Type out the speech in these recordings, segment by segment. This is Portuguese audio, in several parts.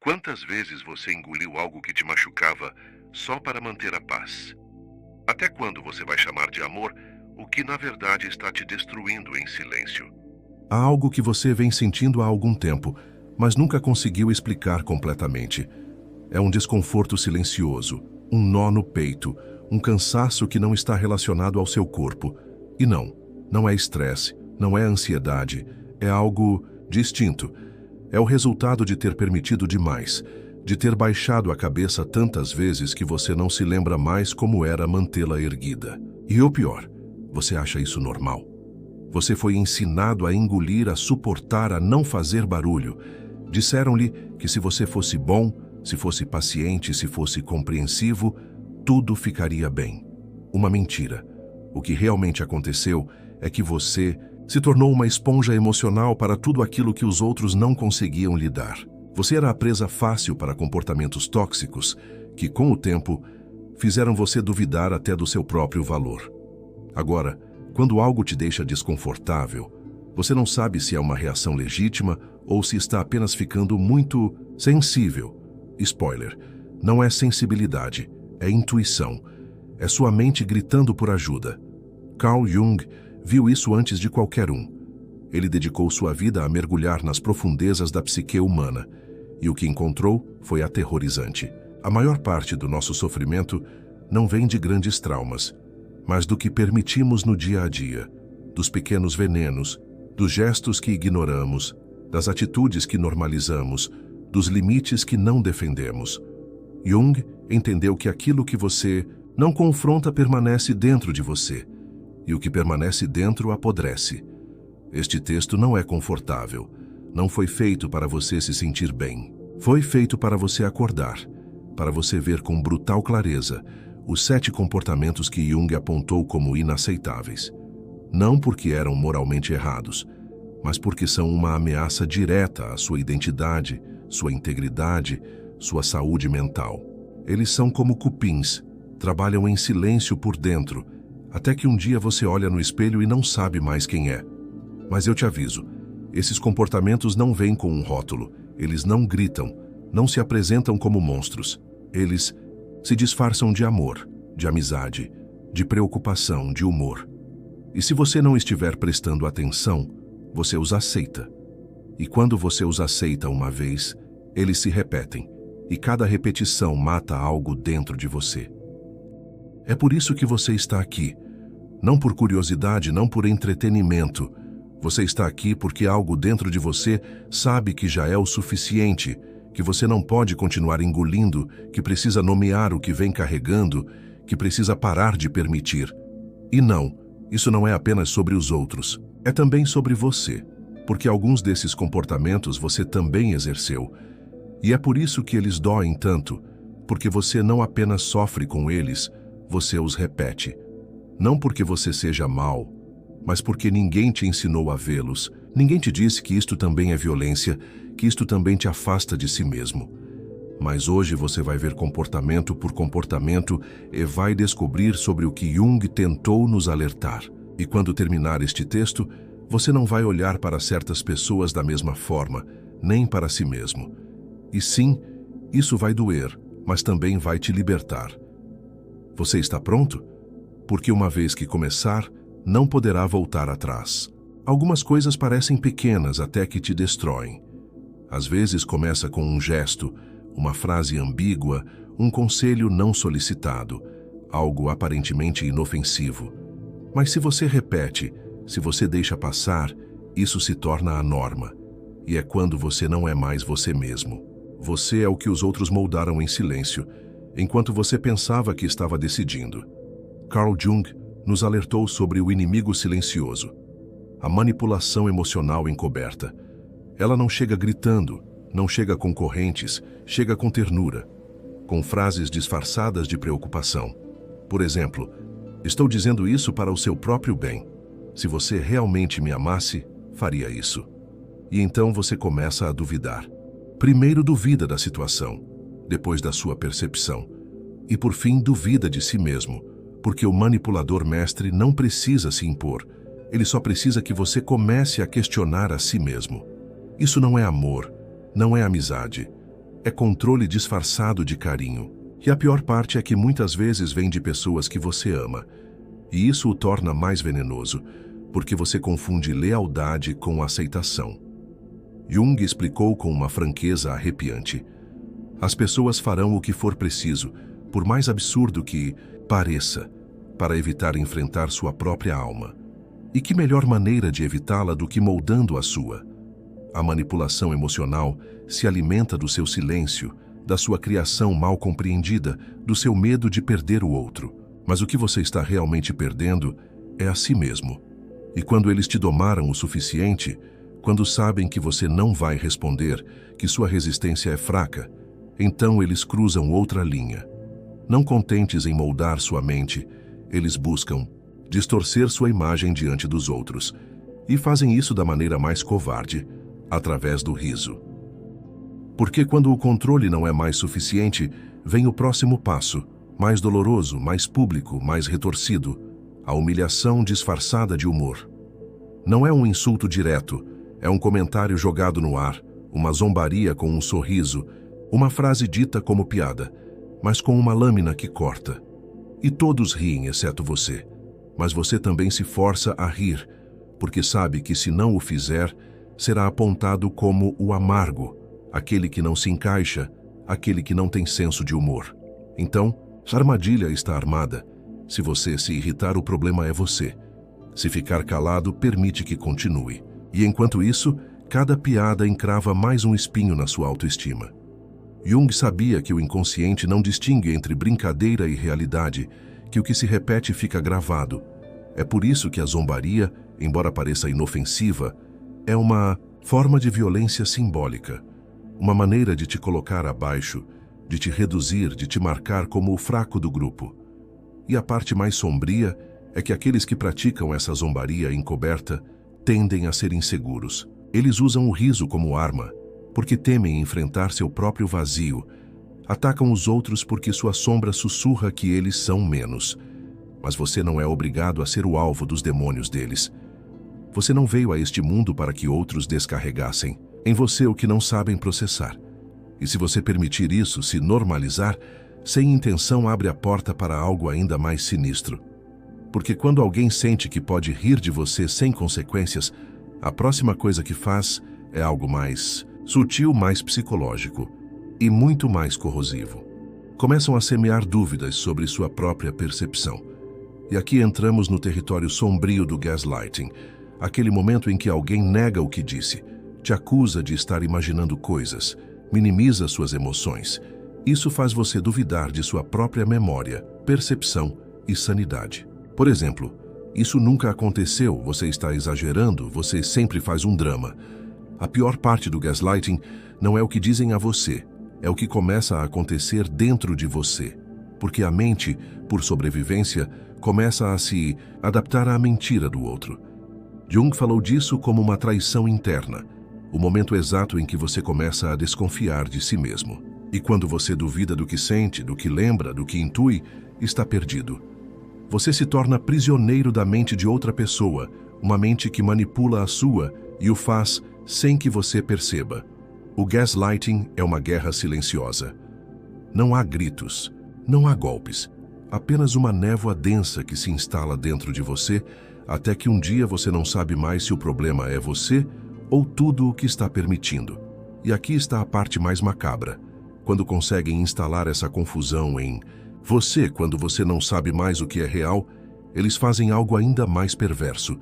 Quantas vezes você engoliu algo que te machucava só para manter a paz? Até quando você vai chamar de amor o que na verdade está te destruindo em silêncio? Há algo que você vem sentindo há algum tempo, mas nunca conseguiu explicar completamente. É um desconforto silencioso, um nó no peito, um cansaço que não está relacionado ao seu corpo. E não é estresse, não é ansiedade, é algo distinto. É o resultado de ter permitido demais, de ter baixado a cabeça tantas vezes que você não se lembra mais como era mantê-la erguida. E o pior, você acha isso normal? Você foi ensinado a engolir, a suportar, a não fazer barulho. Disseram-lhe que se você fosse bom, se fosse paciente, se fosse compreensivo, tudo ficaria bem. Uma mentira. O que realmente aconteceu é que você se tornou uma esponja emocional para tudo aquilo que os outros não conseguiam lhe dar. Você era a presa fácil para comportamentos tóxicos que, com o tempo, fizeram você duvidar até do seu próprio valor. Agora, quando algo te deixa desconfortável, você não sabe se é uma reação legítima ou se está apenas ficando muito sensível. Spoiler, não é sensibilidade, é intuição. É sua mente gritando por ajuda. Carl Jung viu isso antes de qualquer um. Ele dedicou sua vida a mergulhar nas profundezas da psique humana, e o que encontrou foi aterrorizante. A maior parte do nosso sofrimento não vem de grandes traumas, mas do que permitimos no dia a dia, dos pequenos venenos, dos gestos que ignoramos, das atitudes que normalizamos, dos limites que não defendemos. Jung entendeu que aquilo que você não confronta permanece dentro de você, e o que permanece dentro apodrece. Este texto não é confortável, não foi feito para você se sentir bem. Foi feito para você acordar, para você ver com brutal clareza os 7 comportamentos que Jung apontou como inaceitáveis. Não porque eram moralmente errados, mas porque são uma ameaça direta à sua identidade, sua integridade, sua saúde mental. Eles são como cupins, trabalham em silêncio por dentro, até que um dia você olha no espelho e não sabe mais quem é. Mas eu te aviso, esses comportamentos não vêm com um rótulo, eles não gritam, não se apresentam como monstros. Eles se disfarçam de amor, de amizade, de preocupação, de humor. E se você não estiver prestando atenção, você os aceita. E quando você os aceita uma vez, eles se repetem, e cada repetição mata algo dentro de você. É por isso que você está aqui. Não por curiosidade, não por entretenimento. Você está aqui porque algo dentro de você sabe que já é o suficiente, que você não pode continuar engolindo, que precisa nomear o que vem carregando, que precisa parar de permitir. E não, isso não é apenas sobre os outros, é também sobre você, porque alguns desses comportamentos você também exerceu. E é por isso que eles doem tanto, porque você não apenas sofre com eles, você os repete. Não porque você seja mau, mas porque ninguém te ensinou a vê-los, ninguém te disse que isto também é violência, que isto também te afasta de si mesmo. Mas hoje você vai ver comportamento por comportamento e vai descobrir sobre o que Jung tentou nos alertar. E quando terminar este texto, você não vai olhar para certas pessoas da mesma forma, nem para si mesmo. E sim, isso vai doer, mas também vai te libertar. Você está pronto? Porque uma vez que começar, não poderá voltar atrás. Algumas coisas parecem pequenas até que te destroem. Às vezes começa com um gesto, uma frase ambígua, um conselho não solicitado, algo aparentemente inofensivo. Mas se você repete, se você deixa passar, isso se torna a norma. E é quando você não é mais você mesmo. Você é o que os outros moldaram em silêncio, enquanto você pensava que estava decidindo. Carl Jung nos alertou sobre o inimigo silencioso, a manipulação emocional encoberta. Ela não chega gritando, não chega com correntes, chega com ternura, com frases disfarçadas de preocupação. Por exemplo, estou dizendo isso para o seu próprio bem. Se você realmente me amasse, faria isso. E então você começa a duvidar. Primeiro duvida da situação, depois da sua percepção, e por fim duvida de si mesmo, porque o manipulador mestre não precisa se impor, ele só precisa que você comece a questionar a si mesmo. Isso não é amor, não é amizade. É controle disfarçado de carinho. E a pior parte é que muitas vezes vem de pessoas que você ama. E isso o torna mais venenoso, porque você confunde lealdade com aceitação. Jung explicou com uma franqueza arrepiante: as pessoas farão o que for preciso, por mais absurdo que pareça, para evitar enfrentar sua própria alma. E que melhor maneira de evitá-la do que moldando a sua? A manipulação emocional se alimenta do seu silêncio, da sua criação mal compreendida, do seu medo de perder o outro. Mas o que você está realmente perdendo é a si mesmo. E quando eles te domaram o suficiente, quando sabem que você não vai responder, que sua resistência é fraca, então eles cruzam outra linha. Não contentes em moldar sua mente, eles buscam distorcer sua imagem diante dos outros. E fazem isso da maneira mais covarde, através do riso. Porque quando o controle não é mais suficiente, vem o próximo passo, mais doloroso, mais público, mais retorcido, a humilhação disfarçada de humor. Não é um insulto direto, é um comentário jogado no ar, uma zombaria com um sorriso, uma frase dita como piada, mas com uma lâmina que corta. E todos riem, exceto você. Mas você também se força a rir, porque sabe que se não o fizer, será apontado como o amargo, aquele que não se encaixa, aquele que não tem senso de humor. Então, a armadilha está armada. Se você se irritar, o problema é você. Se ficar calado, permite que continue. E enquanto isso, cada piada encrava mais um espinho na sua autoestima. Jung sabia que o inconsciente não distingue entre brincadeira e realidade, que o que se repete fica gravado. É por isso que a zombaria, embora pareça inofensiva, é uma forma de violência simbólica, uma maneira de te colocar abaixo, de te reduzir, de te marcar como o fraco do grupo. E a parte mais sombria é que aqueles que praticam essa zombaria encoberta tendem a ser inseguros. Eles usam o riso como arma, porque temem enfrentar seu próprio vazio. Atacam os outros porque sua sombra sussurra que eles são menos. Mas você não é obrigado a ser o alvo dos demônios deles. Você não veio a este mundo para que outros descarregassem em você o que não sabem processar. E se você permitir isso se normalizar, sem intenção abre a porta para algo ainda mais sinistro. Porque quando alguém sente que pode rir de você sem consequências, a próxima coisa que faz é algo mais sutil, mais psicológico e muito mais corrosivo. Começam a semear dúvidas sobre sua própria percepção. E aqui entramos no território sombrio do gaslighting, aquele momento em que alguém nega o que disse, te acusa de estar imaginando coisas, minimiza suas emoções. Isso faz você duvidar de sua própria memória, percepção e sanidade. Por exemplo, isso nunca aconteceu, você está exagerando, você sempre faz um drama. A pior parte do gaslighting não é o que dizem a você, é o que começa a acontecer dentro de você. Porque a mente, por sobrevivência, começa a se adaptar à mentira do outro. Jung falou disso como uma traição interna, o momento exato em que você começa a desconfiar de si mesmo. E quando você duvida do que sente, do que lembra, do que intui, está perdido. Você se torna prisioneiro da mente de outra pessoa, uma mente que manipula a sua e o faz sem que você perceba. O gaslighting é uma guerra silenciosa. Não há gritos, não há golpes, apenas uma névoa densa que se instala dentro de você até que um dia você não sabe mais se o problema é você ou tudo o que está permitindo. E aqui está a parte mais macabra, quando conseguem instalar essa confusão em você, quando você não sabe mais o que é real, eles fazem algo ainda mais perverso.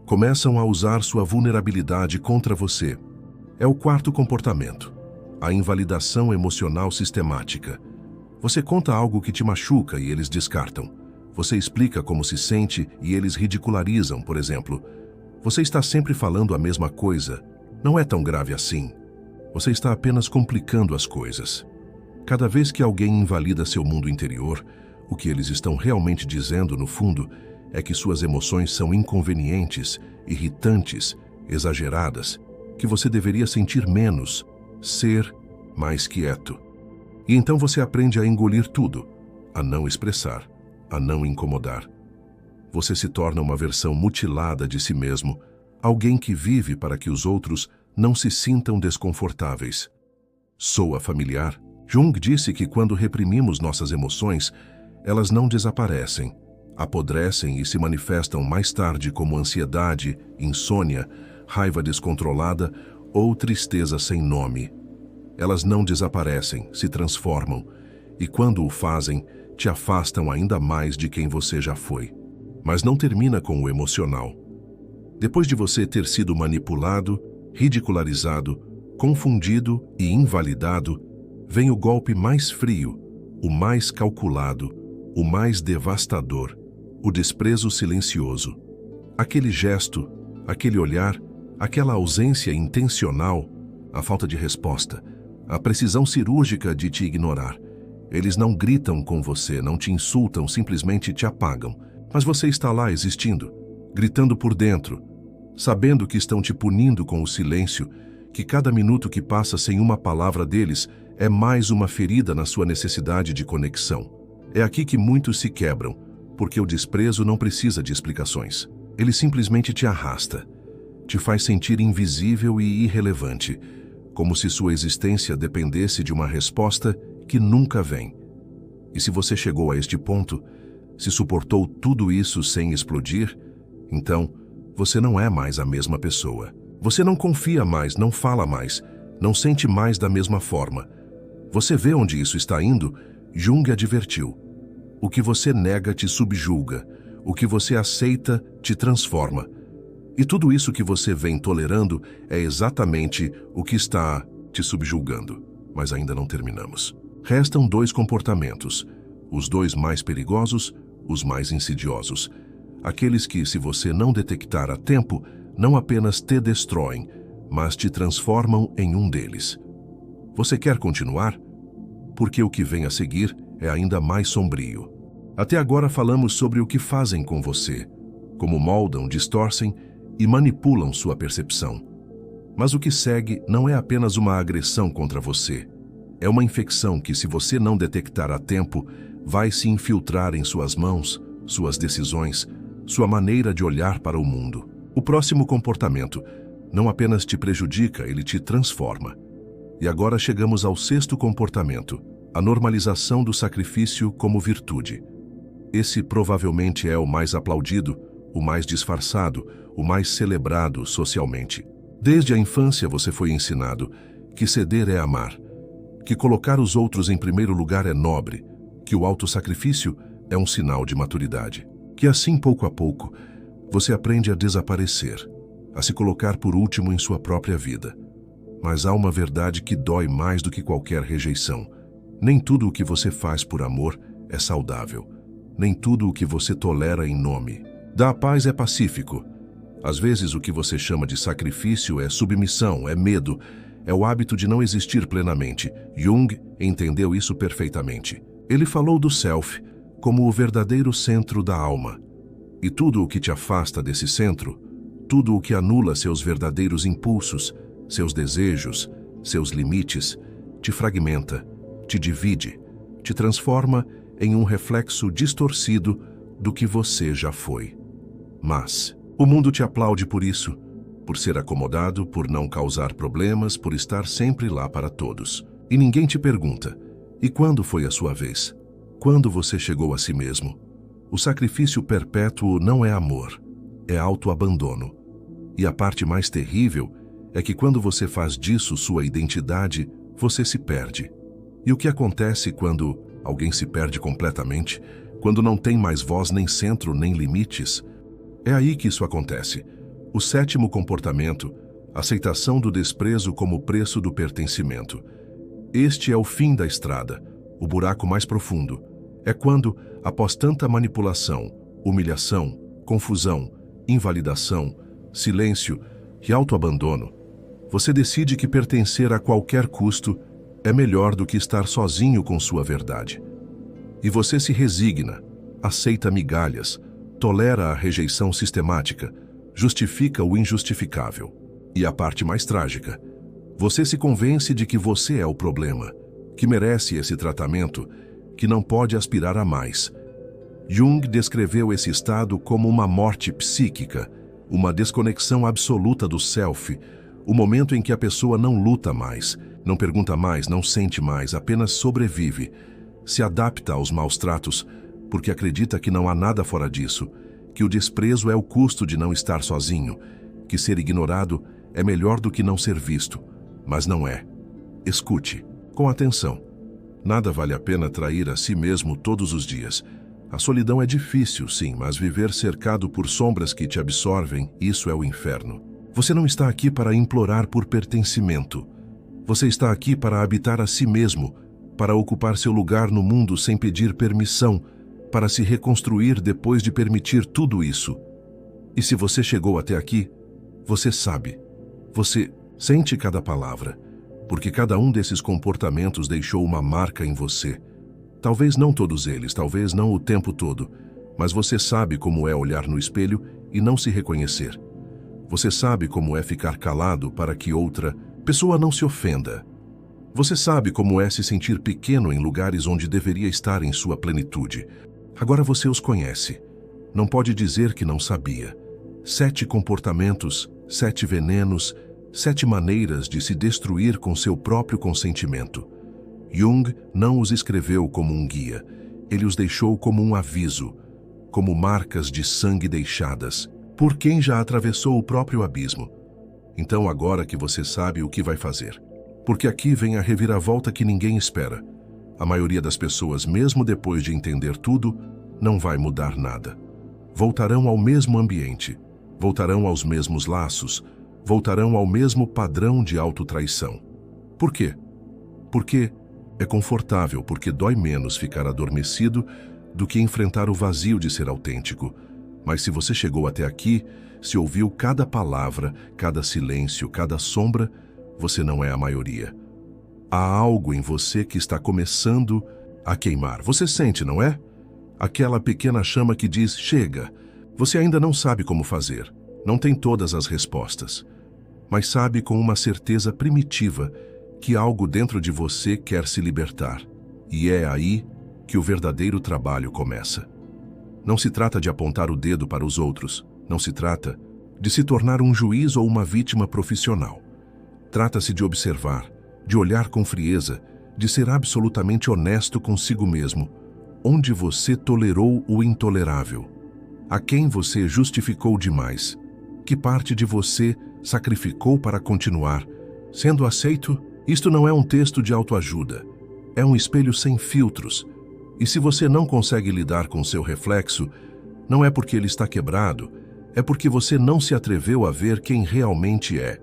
Começam a usar sua vulnerabilidade contra você. É o quarto comportamento, a invalidação emocional sistemática. Você conta algo que te machuca e eles descartam. Você explica como se sente e eles ridicularizam, por exemplo. Você está sempre falando a mesma coisa. Não é tão grave assim. Você está apenas complicando as coisas. Cada vez que alguém invalida seu mundo interior, o que eles estão realmente dizendo, no fundo, é que suas emoções são inconvenientes, irritantes, exageradas, que você deveria sentir menos, ser mais quieto. E então você aprende a engolir tudo, a não expressar, a não incomodar. Você se torna uma versão mutilada de si mesmo, alguém que vive para que os outros não se sintam desconfortáveis. Soa familiar? Jung disse que quando reprimimos nossas emoções, elas não desaparecem, apodrecem e se manifestam mais tarde como ansiedade, insônia, raiva descontrolada ou tristeza sem nome. Elas não desaparecem, se transformam, e quando o fazem, te afastam ainda mais de quem você já foi. Mas não termina com o emocional. Depois de você ter sido manipulado, ridicularizado, confundido e invalidado, vem o golpe mais frio, o mais calculado, o mais devastador, o desprezo silencioso. Aquele gesto, aquele olhar, aquela ausência intencional, a falta de resposta, a precisão cirúrgica de te ignorar. Eles não gritam com você, não te insultam, simplesmente te apagam. Mas você está lá existindo, gritando por dentro, sabendo que estão te punindo com o silêncio, que cada minuto que passa sem uma palavra deles é mais uma ferida na sua necessidade de conexão. É aqui que muitos se quebram, porque o desprezo não precisa de explicações. Ele simplesmente te arrasta, te faz sentir invisível e irrelevante, como se sua existência dependesse de uma resposta que nunca vem. E se você chegou a este ponto, se suportou tudo isso sem explodir, então você não é mais a mesma pessoa. Você não confia mais, não fala mais, não sente mais da mesma forma. Você vê onde isso está indo? Jung advertiu. O que você nega te subjuga, o que você aceita te transforma. E tudo isso que você vem tolerando é exatamente o que está te subjugando. Mas ainda não terminamos. Restam 2 comportamentos, os 2 mais perigosos, os mais insidiosos. Aqueles que, se você não detectar a tempo, não apenas te destroem, mas te transformam em um deles. Você quer continuar? Porque o que vem a seguir é ainda mais sombrio. Até agora falamos sobre o que fazem com você, como moldam, distorcem e manipulam sua percepção. Mas o que segue não é apenas uma agressão contra você. É uma infecção que, se você não detectar a tempo, vai se infiltrar em suas mãos, suas decisões, sua maneira de olhar para o mundo. O próximo comportamento não apenas te prejudica, ele te transforma. E agora chegamos ao 6º comportamento, a normalização do sacrifício como virtude. Esse provavelmente é o mais aplaudido, o mais disfarçado, o mais celebrado socialmente. Desde a infância você foi ensinado que ceder é amar, que colocar os outros em primeiro lugar é nobre, que o autossacrifício é um sinal de maturidade. Que assim, pouco a pouco, você aprende a desaparecer, a se colocar por último em sua própria vida. Mas há uma verdade que dói mais do que qualquer rejeição. Nem tudo o que você faz por amor é saudável. Nem tudo o que você tolera em nome da paz é pacífico. Às vezes o que você chama de sacrifício é submissão, é medo, é o hábito de não existir plenamente. Jung entendeu isso perfeitamente. Ele falou do self como o verdadeiro centro da alma. E tudo o que te afasta desse centro, tudo o que anula seus verdadeiros impulsos, seus desejos, seus limites, te fragmenta, te divide, te transforma em um reflexo distorcido do que você já foi. Mas o mundo te aplaude por isso, por ser acomodado, por não causar problemas, por estar sempre lá para todos. E ninguém te pergunta, e quando foi a sua vez? Quando você chegou a si mesmo? O sacrifício perpétuo não é amor, é autoabandono. E a parte mais terrível é que quando você faz disso sua identidade, você se perde. E o que acontece quando alguém se perde completamente, quando não tem mais voz, nem centro, nem limites? É aí que isso acontece. O 7º comportamento, aceitação do desprezo como preço do pertencimento. Este é o fim da estrada, o buraco mais profundo. É quando, após tanta manipulação, humilhação, confusão, invalidação, silêncio e autoabandono, você decide que pertencer a qualquer custo é melhor do que estar sozinho com sua verdade. E você se resigna, aceita migalhas, tolera a rejeição sistemática, justifica o injustificável. E a parte mais trágica, você se convence de que você é o problema, que merece esse tratamento, que não pode aspirar a mais. Jung descreveu esse estado como uma morte psíquica, uma desconexão absoluta do self, o momento em que a pessoa não luta mais, Não pergunta mais, não sente mais, apenas sobrevive. Se adapta aos maus tratos, porque acredita que não há nada fora disso, que o desprezo é o custo de não estar sozinho, que ser ignorado é melhor do que não ser visto, mas não é. Escute, com atenção. Nada vale a pena trair a si mesmo todos os dias. A solidão é difícil, sim, mas viver cercado por sombras que te absorvem, isso é o inferno. Você não está aqui para implorar por pertencimento. Você está aqui para habitar a si mesmo, para ocupar seu lugar no mundo sem pedir permissão, para se reconstruir depois de permitir tudo isso. E se você chegou até aqui, você sabe. Você sente cada palavra, porque cada um desses comportamentos deixou uma marca em você. Talvez não todos eles, talvez não o tempo todo, mas você sabe como é olhar no espelho e não se reconhecer. Você sabe como é ficar calado para que outra pessoa não se ofenda. Você sabe como é se sentir pequeno em lugares onde deveria estar em sua plenitude. Agora você os conhece. Não pode dizer que não sabia. 7 comportamentos, 7 venenos, 7 maneiras de se destruir com seu próprio consentimento. Jung não os escreveu como um guia, ele os deixou como um aviso, como marcas de sangue deixadas, por quem já atravessou o próprio abismo. Então agora que você sabe o que vai fazer, porque aqui vem a reviravolta que ninguém espera. A maioria das pessoas, mesmo depois de entender tudo, não vai mudar nada. Voltarão ao mesmo ambiente, voltarão aos mesmos laços, voltarão ao mesmo padrão de autotraição. Por quê? Porque é confortável, porque dói menos ficar adormecido do que enfrentar o vazio de ser autêntico. Mas se você chegou até aqui, se ouviu cada palavra, cada silêncio, cada sombra, você não é a maioria. Há algo em você que está começando a queimar. Você sente, não é? Aquela pequena chama que diz, chega. Você ainda não sabe como fazer, não tem todas as respostas, mas sabe com uma certeza primitiva que algo dentro de você quer se libertar. E é aí que o verdadeiro trabalho começa. Não se trata de apontar o dedo para os outros, não se trata de se tornar um juiz ou uma vítima profissional. Trata-se de observar, de olhar com frieza, de ser absolutamente honesto consigo mesmo, onde você tolerou o intolerável, a quem você justificou demais, que parte de você sacrificou para continuar, sendo aceito. Isto não é um texto de autoajuda, é um espelho sem filtros, e se você não consegue lidar com seu reflexo, não é porque ele está quebrado, é porque você não se atreveu a ver quem realmente é.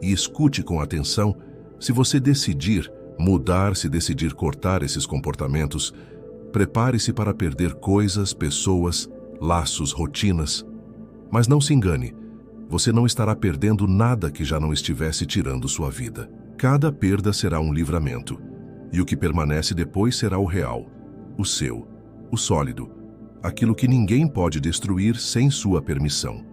E escute com atenção, se você decidir mudar, se decidir cortar esses comportamentos, prepare-se para perder coisas, pessoas, laços, rotinas. Mas não se engane, você não estará perdendo nada que já não estivesse tirando sua vida. Cada perda será um livramento, e o que permanece depois será o real, o seu, o sólido, aquilo que ninguém pode destruir sem sua permissão.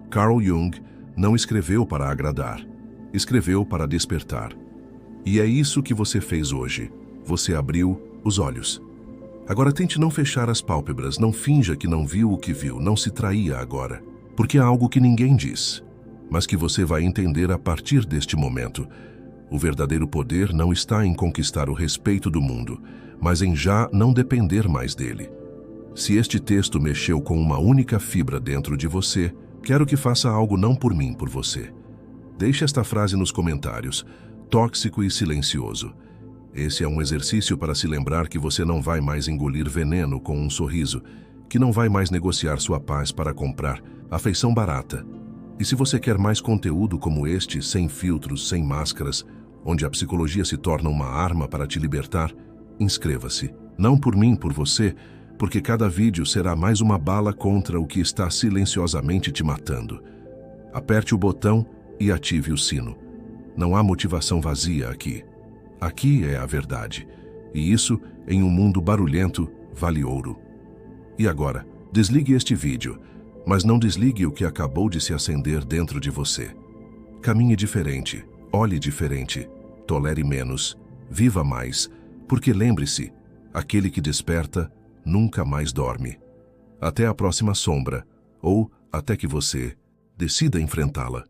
Carl Jung não escreveu para agradar, escreveu para despertar. E é isso que você fez hoje. Você abriu os olhos. Agora tente não fechar as pálpebras, não finja que não viu o que viu, não se traía agora, porque há algo que ninguém diz, mas que você vai entender a partir deste momento. O verdadeiro poder não está em conquistar o respeito do mundo, mas em já não depender mais dele. Se este texto mexeu com uma única fibra dentro de você, quero que faça algo não por mim, por você. Deixe esta frase nos comentários, tóxico e silencioso. Esse é um exercício para se lembrar que você não vai mais engolir veneno com um sorriso, que não vai mais negociar sua paz para comprar afeição barata. E se você quer mais conteúdo como este, sem filtros, sem máscaras, onde a psicologia se torna uma arma para te libertar, inscreva-se. Não por mim, por você, porque cada vídeo será mais uma bala contra o que está silenciosamente te matando. Aperte o botão e ative o sino. Não há motivação vazia aqui. Aqui é a verdade. E isso, em um mundo barulhento, vale ouro. E agora, desligue este vídeo, mas não desligue o que acabou de se acender dentro de você. Caminhe diferente, olhe diferente, tolere menos, viva mais, porque lembre-se, aquele que desperta nunca mais dorme. Até a próxima sombra, ou até que você decida enfrentá-la.